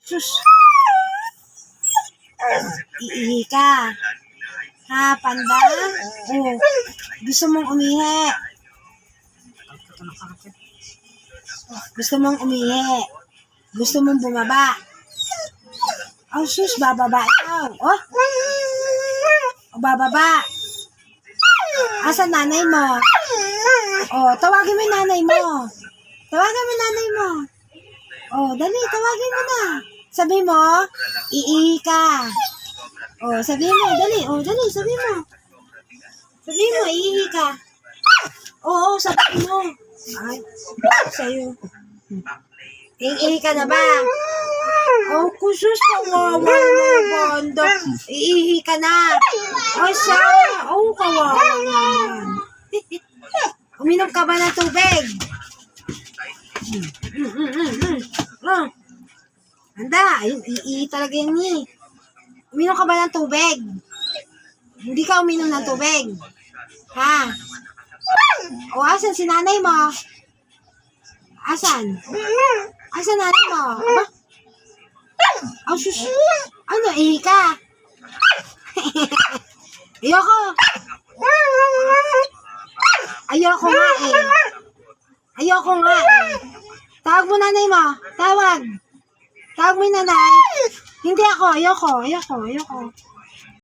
Sus. Iihi ka. Ha, panda? Oh, gusto mong umihi. Gusto mong umihi. Gusto mong bumaba. Oh, sus, bababa ikaw. Oh, bababa. Asan nanay mo? Oh, tawagin mo yung nanay mo. Tawagin mo yung nanay mo. Oh, dali, tawagin mo na. Sabi mo, iihi ka. Oh, sabi mo, dali. Oh, dali, sabi mo. Sabi mo, iihi ka. Oo, sabi mo. Ay, sa'yo. Iihi ka na ba? Oh, kusus, kawawa na banda. Iihi ka na. Ay, siya. Oh, kawawa naman. Uminom ka ba ng tubig? Handa, iihi talaga yan eh. Uminom ka ba ng tubig? Hindi ka uminom ng tubig. Ha? O, asan si nanay mo? Asan? Asan nanay mo? Aba? Oh, sus. Ano, ihi ka? Ayoko. Ayoko nga eh. Ayoko nga eh. Tawag mo nanay mo. Tawag. Tawag mo yung nanay. Hindi ako. Ayoko.